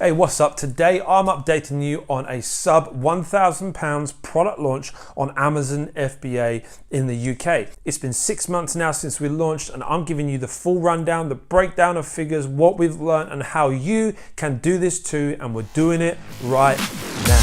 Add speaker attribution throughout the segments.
Speaker 1: Hey, what's up? Today I'm updating you on a sub £1,000 product launch on Amazon FBA in the UK. It's been 6 months now since we launched, and I'm giving you the full rundown, the breakdown of figures, what we've learned, and how you can do this too, and we're doing it right now.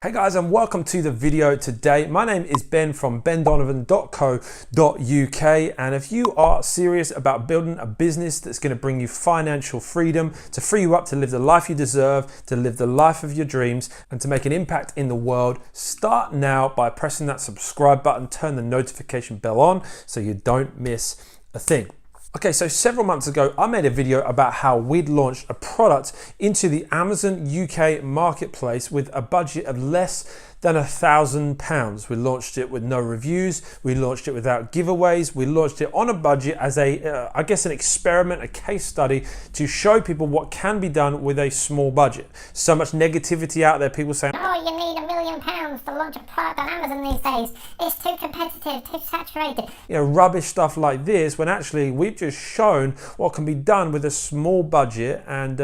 Speaker 1: Hey guys, and welcome to the video today. My name is Ben from bendonovan.co.uk, and if you are serious about building a business that's going to bring you financial freedom, to free you up to live the life you deserve, to live the life of your dreams, and to make an impact in the world, start now by pressing that subscribe button, turn the notification bell on so you don't miss a thing. Okay, so several months ago, I made a video about how we'd launched a product into the Amazon UK marketplace with a budget of less than £1,000. We launched it with no reviews. We launched it without giveaways. We launched it on a budget as I guess an experiment, a case study to show people what can be done with a small budget. So much negativity out there, people saying,
Speaker 2: oh, you need £1 million to launch a product on Amazon these days. It's too competitive, too saturated.
Speaker 1: You know, rubbish stuff like this, when actually we've just shown what can be done with a small budget, and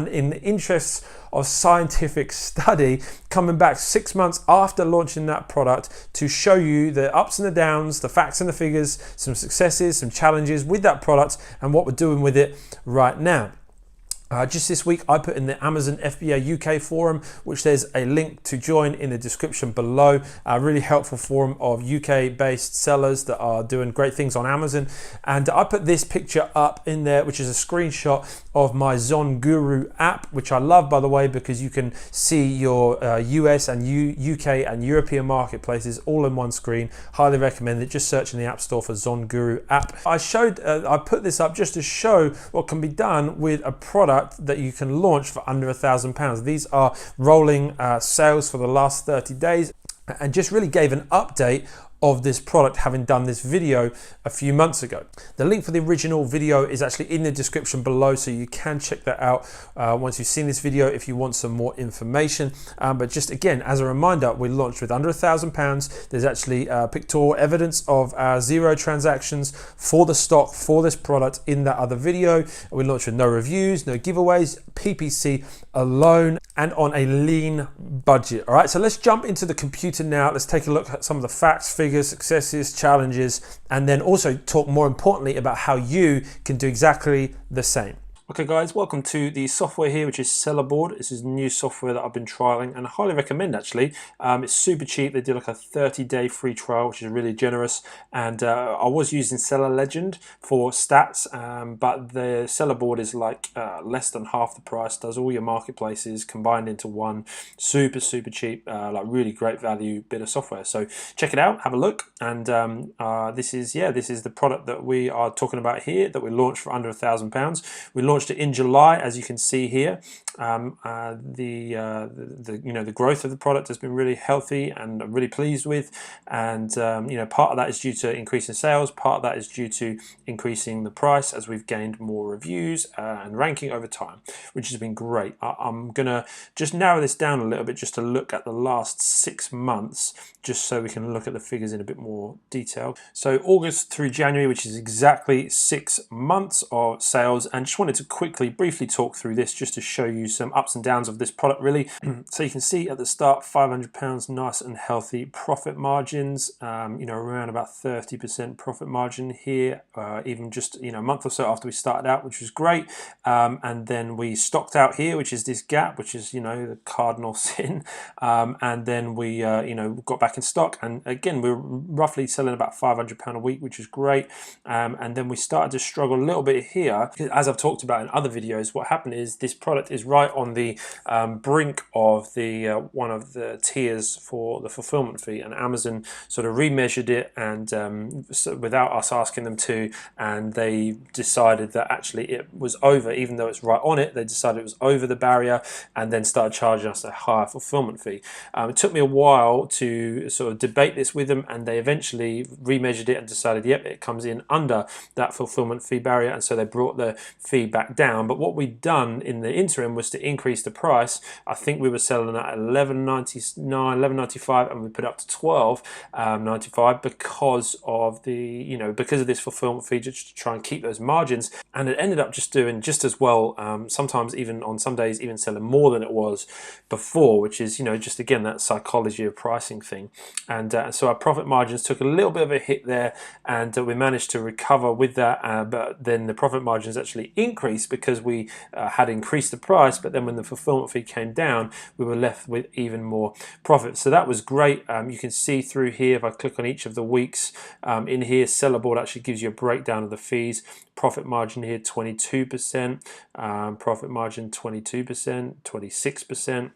Speaker 1: in the interests of scientific study, coming back 6 months after launching that product to show you the ups and the downs, the facts and the figures, some successes, some challenges with that product, and what we're doing with it right now. Just this week, I put in the Amazon Fba UK Forum, which there's a link to join in the description below. A really helpful forum of UK-based sellers that are doing great things on Amazon. And I put this picture up in there, which is a screenshot of my Zon Guru app, which I love, by the way, because you can see your US and UK and European marketplaces all in one screen. Highly recommend it. Just search in the App Store for Zon Guru app. I put this up just to show what can be done with a product that you can launch for under £1,000. These are rolling sales for the last 30 days, and just really gave an update of this product, having done this video a few months ago. The link for the original video is actually in the description below, so you can check that out once you've seen this video if you want some more information. But just again, as a reminder, we launched with under £1,000. There's actually pictorial evidence of 0 transactions for the stock for this product in that other video. We launched with no reviews, no giveaways, PPC alone, and on a lean budget. All right, so let's jump into the computer now. Let's take a look at some of the facts, figures, successes, challenges, and then also talk more importantly about how you can do exactly the same. Okay guys, welcome to the software here, which is Sellerboard. This is new software that I've been trialing and I highly recommend actually. It's super cheap. They do like a 30-day free trial, which is really generous. And I was using Seller Legend for stats, but the Sellerboard is like less than half the price, does all your marketplaces combined into one. Super cheap, like really great value bit of software. So check it out, have a look. And this is the product that we are talking about here, that we launched for under £1,000. We launched it in July, as you can see here. The growth of the product has been really healthy, and I'm really pleased with. And part of that is due to increasing sales, part of that is due to increasing the price as we've gained more reviews and ranking over time, which has been great. I'm gonna just narrow this down a little bit just to look at the last 6 months, just so we can look at the figures in a bit more detail. So August through January, which is exactly 6 months of sales, and just wanted to briefly talk through this just to show you some ups and downs of this product really. So you can see at the start, £500, nice and healthy profit margins, around about 30% profit margin here, even just a month or so after we started out, which was great. And then we stocked out here, which is this gap, which is the cardinal sin. And then we got back in stock, and again we're roughly selling about £500 a week, which is great. And then we started to struggle a little bit here, as I've talked about in other videos. What happened is this product is right on the brink of the one of the tiers for the fulfillment fee, and Amazon sort of remeasured it, and so without us asking them to, and they decided that actually it was over, even though it's right on it. They decided it was over the barrier, and then started charging us a higher fulfillment fee. It took me a while to sort of debate this with them, and they eventually remeasured it and decided, yep, it comes in under that fulfillment fee barrier, and so they brought the fee back back down. But what we'd done in the interim was to increase the price. I think we were selling at $11.99, $11.95, and we put it up to $12.95 because of because of this fulfillment fee, just to try and keep those margins. And it ended up just doing just as well. Sometimes even on some days, even selling more than it was before, which is just again that psychology of pricing thing. And so our profit margins took a little bit of a hit there, and we managed to recover with that. But then the profit margins actually increased because we had increased the price. But then when the fulfillment fee came down, we were left with even more profit. So that was great. You can see through here, if I click on each of the weeks in here, seller board actually gives you a breakdown of the fees. Profit margin here 22%, profit margin 22%, 26%.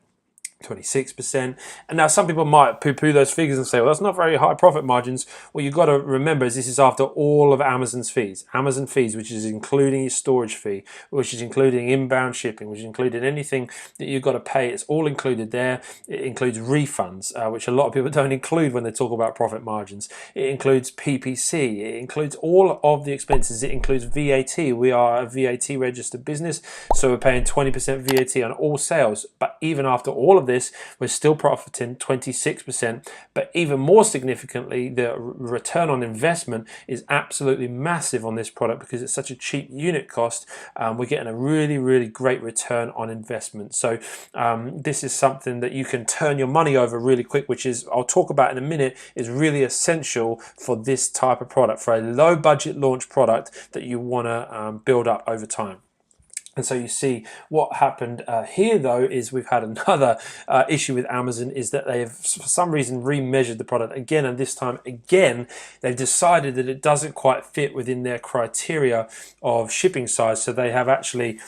Speaker 1: 26%. And now some people might poo-poo those figures and say, well, that's not very high profit margins. What you've got to remember is this is after all of Amazon's fees. Amazon fees, which is including your storage fee, which is including inbound shipping, which is including anything that you've got to pay. It's all included there. It includes refunds, which a lot of people don't include when they talk about profit margins. It includes PPC. It includes all of the expenses. It includes VAT. We are a VAT registered business, so we're paying 20% VAT on all sales. But even after all of this, we're still profiting 26%. But even more significantly, the return on investment is absolutely massive on this product because it's such a cheap unit cost. We're getting a really, really great return on investment. So this is something that you can turn your money over really quick, which is, I'll talk about in a minute, is really essential for this type of product, for a low budget launch product that you want to build up over time. And so you see what happened here, though, is we've had another issue with Amazon, is that they have, for some reason, remeasured the product again. And this time, again, they've decided that it doesn't quite fit within their criteria of shipping size. So they have actually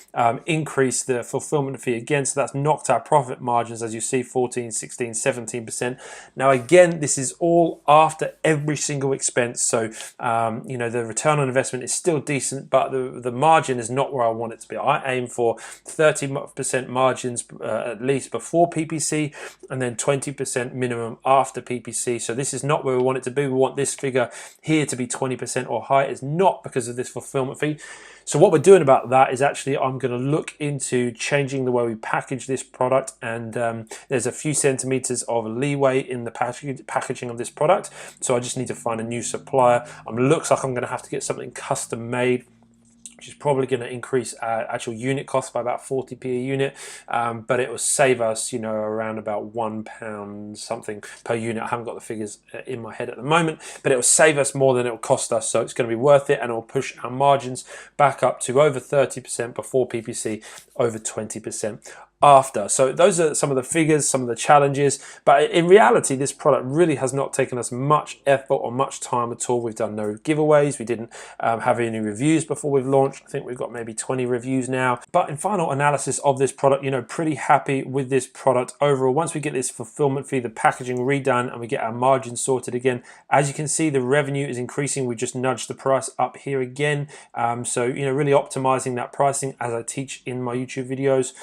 Speaker 1: increased the fulfillment fee again. So that's knocked our profit margins, as you see, 14, 16, 17%. Now, again, this is all after every single expense. So, the return on investment is still decent, but the margin is not where I want it to be. I aim for 30% margins at least before PPC, and then 20% minimum after PPC. So this is not where we want it to be. We want this figure here to be 20% or higher. It's not because of this fulfillment fee. So what we're doing about that is actually I'm going to look into changing the way we package this product, and there's a few centimeters of leeway in the packaging of this product. So I just need to find a new supplier. Looks like I'm going to have to get something custom made, which is probably going to increase our actual unit cost by about 40p a unit, but it will save us, around about £1 something per unit. I haven't got the figures in my head at the moment, but it will save us more than it will cost us, so it's going to be worth it, and it will push our margins back up to over 30% before PPC, over 20% after. So those are some of the figures, some of the challenges, but in reality this product really has not taken us much effort or much time at all. We've done no giveaways, we didn't have any reviews before we've launched. I think we've got maybe 20 reviews now, but in final analysis of this product, pretty happy with this product overall. Once we get this fulfillment fee, the packaging redone, and we get our margins sorted again, as you can see, the revenue is increasing. We just nudged the price up here again, so really optimizing that pricing as I teach in my YouTube videos.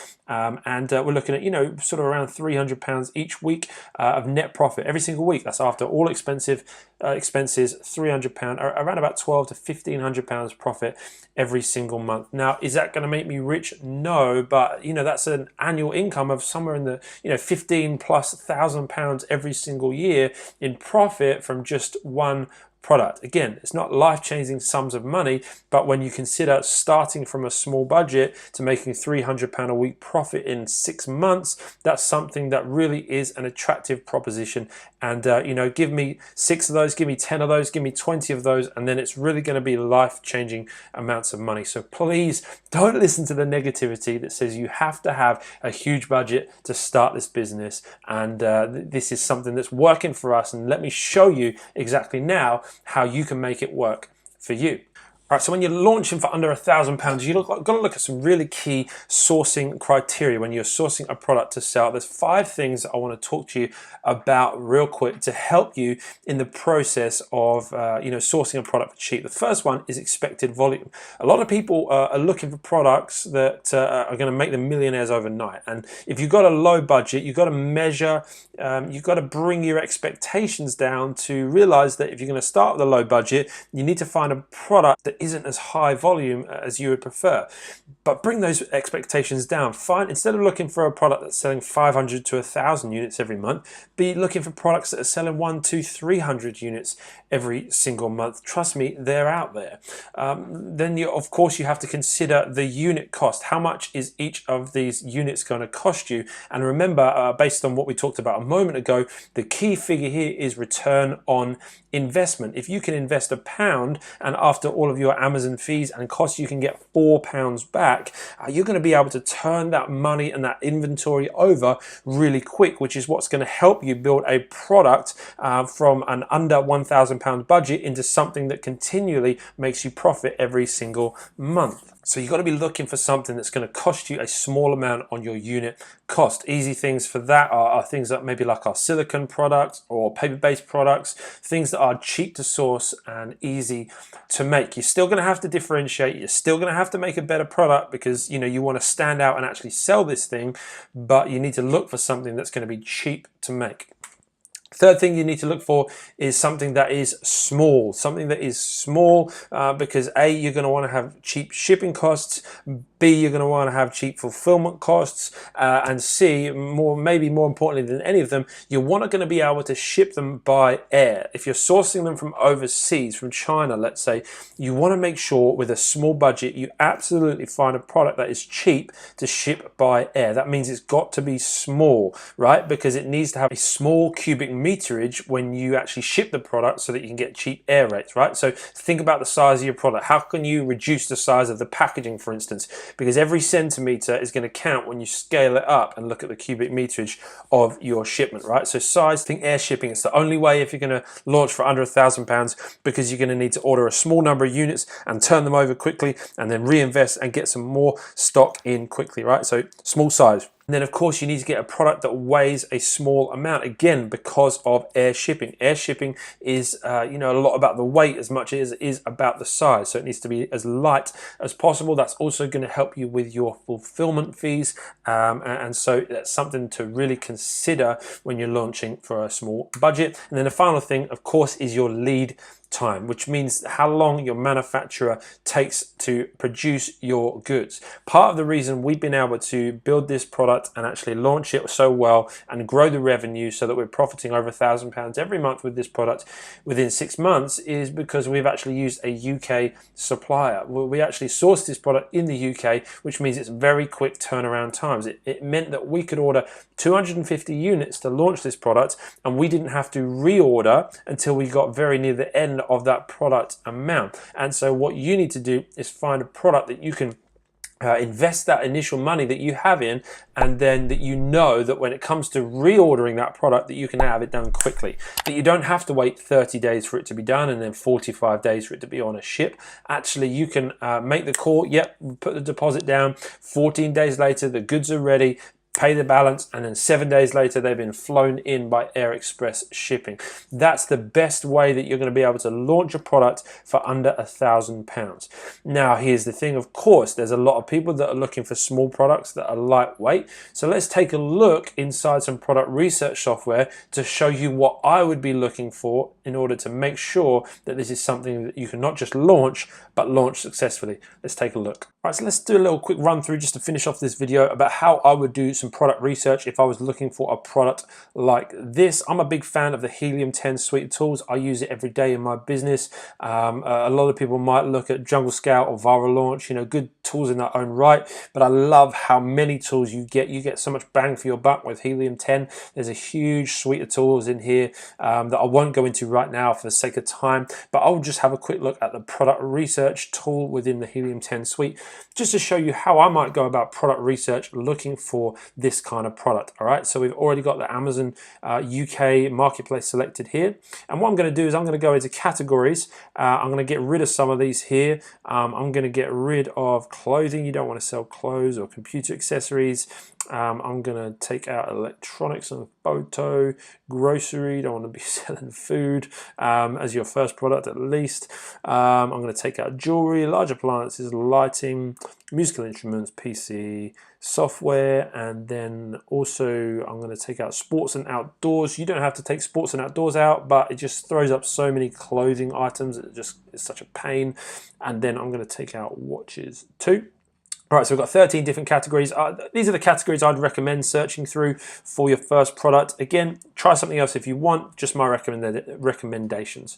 Speaker 1: And we're looking at, sort of around £300 each week of net profit every single week. That's after all expenses, £300, around about £1,200 to £1,500 profit every single month. Now, is that going to make me rich? No, but that's an annual income of somewhere in the £15,000+ every single year in profit from just one product. Again, it's not life-changing sums of money, but when you consider starting from a small budget to making £300 a week profit in 6 months, that's something that really is an attractive proposition. And give me 6 of those, give me 10 of those, give me 20 of those, and then it's really going to be life-changing amounts of money. So please don't listen to the negativity that says you have to have a huge budget to start this business. And this is something that's working for us, and let me show you exactly now how you can make it work for you. All right, so when you're launching for under £1,000, you've got to look at some really key sourcing criteria when you're sourcing a product to sell. There's 5 things that I want to talk to you about real quick to help you in the process of sourcing a product for cheap. The first one is expected volume. A lot of people are looking for products that are going to make them millionaires overnight. And if you've got a low budget, you've got to measure, you've got to bring your expectations down to realize that if you're going to start with a low budget, you need to find a product that isn't as high volume as you would prefer. But bring those expectations down. Instead of looking for a product that's selling 500 to 1,000 units every month, be looking for products that are selling 1, 2, 300 units every single month. Trust me, they're out there. Then of course you have to consider the unit cost. How much is each of these units going to cost you? And remember, based on what we talked about a moment ago, the key figure here is return on investment. If you can invest £1 and after all of your Amazon fees and costs you can get £4 back, you're going to be able to turn that money and that inventory over really quick, which is what's going to help you build a product from an under £1,000 budget into something that continually makes you profit every single month. So you've got to be looking for something that's going to cost you a small amount on your unit cost. Easy things for that are things that maybe like our silicone products or paper-based products, things that are cheap to source and easy to make. You're still going to have to differentiate. You're still going to have to make a better product because you want to stand out and actually sell this thing, but you need to look for something that's going to be cheap to make. Third thing you need to look for is something that is small. Something that is small because A, you're going to want to have cheap shipping costs, B, you're going to want to have cheap fulfillment costs, and C, maybe more importantly than any of them, you're going to be able to ship them by air. If you're sourcing them from overseas, from China, let's say, you want to make sure with a small budget, you absolutely find a product that is cheap to ship by air. That means it's got to be small, right? Because it needs to have a small cubic meterage when you actually ship the product so that you can get cheap air rates, right? So think about the size of your product. How can you reduce the size of the packaging, for instance? Because every centimeter is going to count when you scale it up and look at the cubic meterage of your shipment, right? So size, think air shipping. It's the only way if you're going to launch for under £1,000 because you're going to need to order a small number of units and turn them over quickly and then reinvest and get some more stock in quickly, right? So small size. And then of course you need to get a product that weighs a small amount, again because of air shipping. Air shipping is a lot about the weight as much as it is about the size, so it needs to be as light as possible. That's also going to help you with your fulfillment fees, and so that's something to really consider when you're launching for a small budget. And then the final thing of course is your lead time, which means how long your manufacturer takes to produce your goods. Part of the reason we've been able to build this product and actually launch it so well and grow the revenue so that we're profiting over £1,000 every month with this product within 6 months is because we've actually used a UK supplier. We actually sourced this product in the UK, which means it's very quick turnaround times. It meant that we could order 250 units to launch this product and we didn't have to reorder until we got very near the end of that product amount. And so what you need to do is find a product that you can invest that initial money that you have in, and then that that when it comes to reordering that product that you can have it done quickly, that you don't have to wait 30 days for it to be done and then 45 days for it to be on a ship. Actually you can make the call, put the deposit down, 14 days later the goods are ready, pay the balance, and then 7 days later they've been flown in by Air Express shipping. That's the best way that you're going to be able to launch a product for under £1,000. Now here's the thing, of course there's a lot of people that are looking for small products that are lightweight, so let's take a look inside some product research software to show you what I would be looking for in order to make sure that this is something that you can not just launch but launch successfully. Let's take a look. Alright, so let's do a little quick run through just to finish off this video about how I would do some product research if I was looking for a product like this. I'm a big fan of the Helium 10 suite of tools. I use it every day in my business. A lot of people might look at Jungle Scout or Viral Launch, good tools in their own right, but I love how many tools you get. You get so much bang for your buck with Helium 10. There's a huge suite of tools in here that I won't go into right now for the sake of time, but I'll just have a quick look at the product research tool within the Helium 10 suite just to show you how I might go about product research looking for this kind of product. All right, so we've already got the Amazon UK marketplace selected here, and what I'm going to do is I'm going to go into categories. I'm going to get rid of some of these here. I'm going to get rid of clothing. You don't want to sell clothes or computer accessories. I'm going to take out electronics and photo, grocery. Don't want to be selling food as your first product at least. I'm going to take out jewelry, large appliances, lighting, musical instruments, PC, software, and then also I'm going to take out sports and outdoors. You don't have to take sports and outdoors out, but it just throws up so many clothing items. It's such a pain. And then I'm going to take out watches too. All right, so we've got 13 different categories. These are the categories I'd recommend searching through for your first product. Again, try something else if you want, just my recommendations.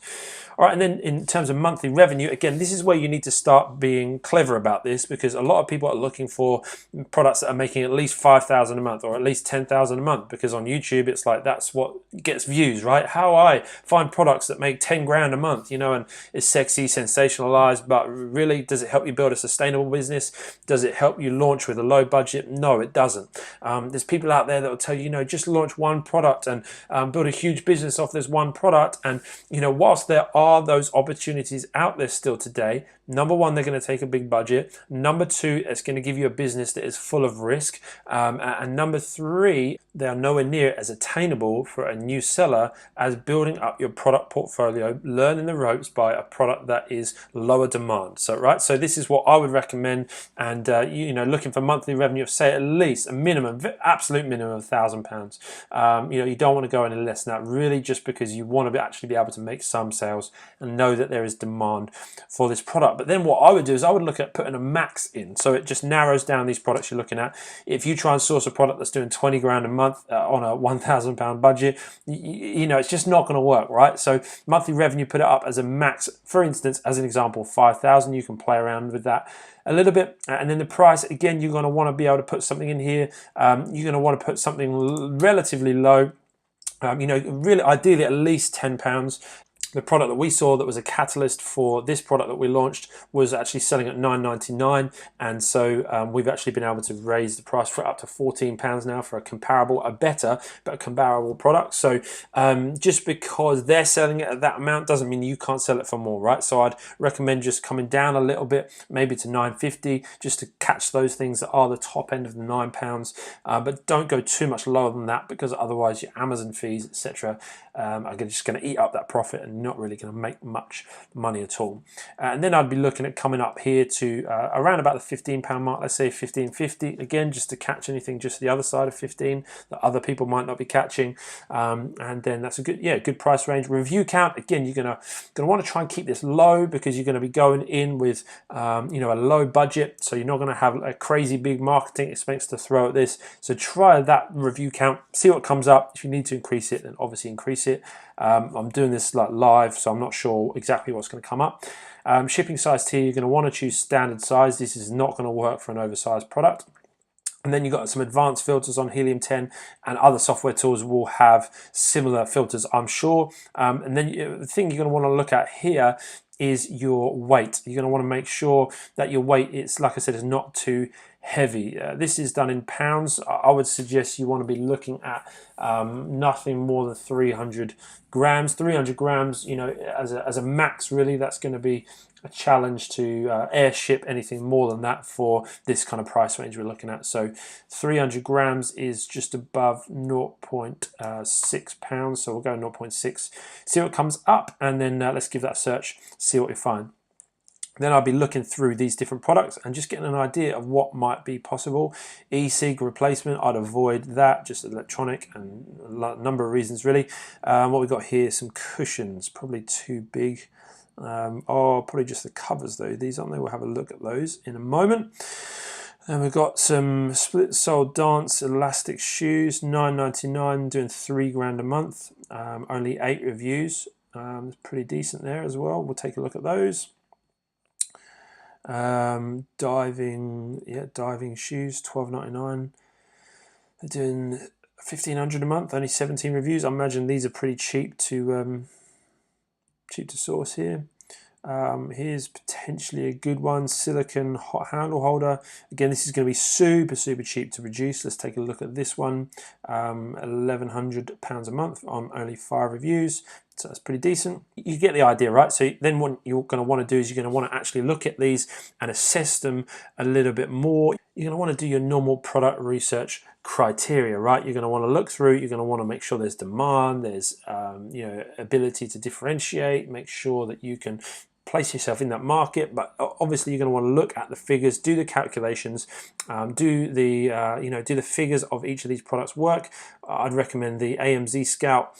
Speaker 1: All right, and then in terms of monthly revenue, again, this is where you need to start being clever about this, because a lot of people are looking for products that are making at least 5,000 a month or at least 10,000 a month, because on YouTube, it's like that's what gets views, right? How I find products that make 10 grand a month, you know, and it's sexy, sensationalized, but really, does it help you build a sustainable business? Does it help you launch with a low budget? No, it doesn't. There's people out there that will tell you, you know, just launch one product and build a huge business off this one product. And, you know, whilst there are those opportunities out there still today, number one, they're going to take a big budget. Number two, it's going to give you a business that is full of risk. And number three, they are nowhere near as attainable for a new seller as building up your product portfolio, learning the ropes by a product that is lower demand. So, right, so this is what I would recommend. And you know, looking for monthly revenue of, say, at least a minimum, absolute minimum of £1,000. You know, you don't want to go any less than that, really, just because you want to actually be able to make some sales and know that there is demand for this product. But then what I would do is I would look at putting a max in, so it just narrows down these products you're looking at. If you try and source a product that's doing 20 grand a month on a £1,000 budget, you know, it's just not going to work, right? So monthly revenue, put it up as a max. For instance, as an example, 5,000. You can play around with that a little bit. And then the price, again, you're going to want to be able to put something in here. You're going to want to put something relatively low. You know, really ideally at least £10. The product that we saw that was a catalyst for this product that we launched was actually selling at $9.99, and so we've actually been able to raise the price for up to £14 now for a better but a comparable product. So just because they're selling it at that amount doesn't mean you can't sell it for more, right? So I'd recommend just coming down a little bit, maybe to $9.50, just to catch those things that are the top end of the £9, but don't go too much lower than that, because otherwise your Amazon fees, etc., are just going to eat up that profit and not really going to make much money at all. And then I'd be looking at coming up here to around about the £15 mark, let's say $15.50, again, just to catch anything just the other side of 15 that other people might not be catching. And then that's a good price range. Review count, again, you're gonna want to try and keep this low, because you're going to be going in with you know, a low budget, so you're not going to have a crazy big marketing expense to throw at this. So try that review count, see what comes up. If you need to increase it, then obviously increase it. I'm doing this like live, so I'm not sure exactly what's going to come up. Shipping size tier, you're going to want to choose standard size. This is not going to work for an oversized product. And then you've got some advanced filters on Helium 10, and other software tools will have similar filters, I'm sure. And then the thing you're going to want to look at here is your weight. You're going to want to make sure that your weight, it's like I said, is not too heavy. This is done in pounds. I would suggest you want to be looking at nothing more than 300 grams. 300 grams, you know, as a max, really. That's going to be a challenge to airship anything more than that for this kind of price range we're looking at. So 300 grams is just above 0.6 pounds. So we'll go 0.6, see what comes up, and then let's give that a search, see what we find. Then I'll be looking through these different products and just getting an idea of what might be possible. E-cig replacement, I'd avoid that, just electronic, and a number of reasons really. What we've got here, some cushions, probably too big. Probably just the covers though, these aren't they? We'll have a look at those in a moment. And we've got some split sole dance elastic shoes, $9.99, doing 3 grand a month. Only 8 reviews, pretty decent there as well. We'll take a look at those. Diving shoes, $12.99. They're doing 1,500 a month, only 17 reviews. I imagine these are pretty cheap to source here. Here's potentially a good one, silicone hot handle holder. Again, this is going to be super cheap to produce. Let's take a look at this one. £1,100 a month on only 5 reviews. So that's pretty decent. You get the idea, right? So then what you're going to want to do is you're going to want to actually look at these and assess them a little bit more. You're going to want to do your normal product research criteria, right? You're going to want to look through, you're going to want to make sure there's demand, there's ability to differentiate, make sure that you can place yourself in that market. But obviously you're going to want to look at the figures, do the calculations, do the figures of each of these products work. I'd recommend the AMZ Scout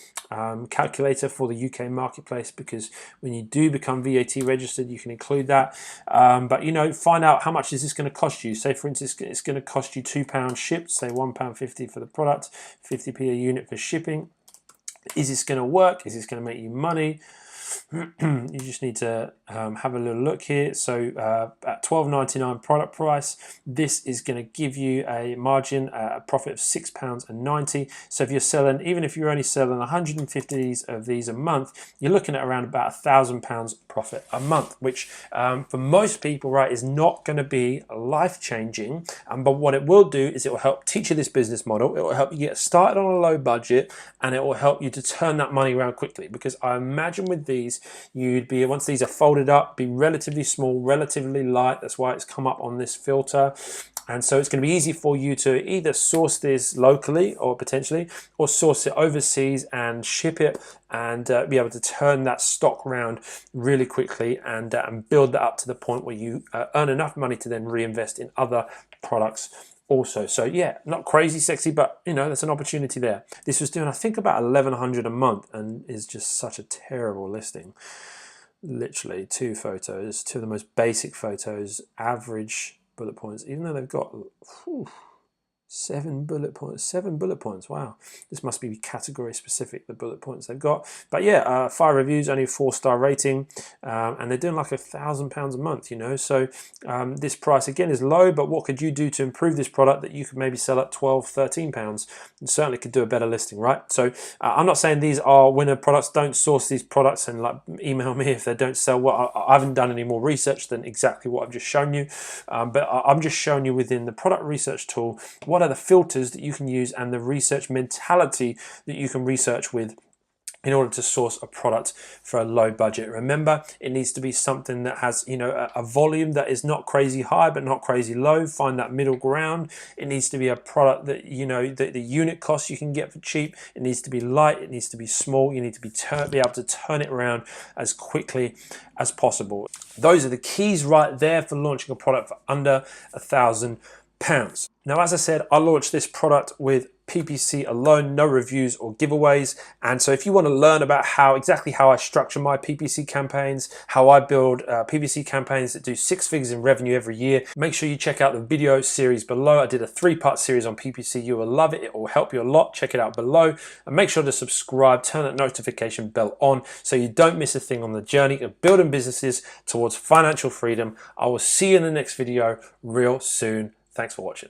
Speaker 1: calculator for the UK marketplace, because when you do become VAT registered, you can include that. But find out how much is this going to cost you. Say for instance it's going to cost you £2 shipped, say £1.50 for the product, 50p a unit for shipping. Is this going to work? Is this going to make you money? You just need to have a little look here. So at £12.99 product price, this is going to give you a margin, a profit of £6.90. So if you're selling, even if you're only selling 150 of these a month, you're looking at around about £1,000 profit a month, which for most people, right, is not going to be life-changing. But what it will do is it will help teach you this business model. It will help you get started on a low budget, and it will help you to turn that money around quickly. Because I imagine with these, you'd be, once these are folded up, be relatively small, relatively light. That's why it's come up on this filter. And so it's going to be easy for you to either source this locally or potentially, or source it overseas and ship it, and be able to turn that stock around really quickly and build that up to the point where you earn enough money to then reinvest in other products also. So yeah, not crazy sexy, but there's an opportunity there. This was doing, I think, about 1,100 a month, and is just such a terrible listing. Literally 2 photos, 2 of the most basic photos, average bullet points, even though they've got 7 bullet points. Wow, this must be category specific, the bullet points they've got. But yeah, 5 reviews, only a 4-star rating, and they're doing like £1,000 a month, so this price again is low. But what could you do to improve this product that you could maybe sell at £12-13? And certainly could do a better listing, right? So I'm not saying these are winner products. Don't source these products and email me if they don't sell well. I haven't done any more research than exactly what I've just shown you, but I'm just showing you within the product research tool what are the filters that you can use and the research mentality that you can research with in order to source a product for a low budget. Remember, it needs to be something that has a volume that is not crazy high but not crazy low. Find that middle ground. It needs to be a product that the unit cost you can get for cheap. It needs to be light, it needs to be small. You need to be able to turn it around as quickly as possible. Those are the keys right there for launching a product for under £1,000. Now, as I said, I launched this product with PPC alone, no reviews or giveaways. And so if you want to learn about exactly how I structure my PPC campaigns, how I build PPC campaigns that do 6 figures in revenue every year, make sure you check out the video series below. I did a 3-part series on PPC. You will love it. It will help you a lot. Check it out below, and make sure to subscribe, turn that notification bell on so you don't miss a thing on the journey of building businesses towards financial freedom. I will see you in the next video real soon. Thanks for watching.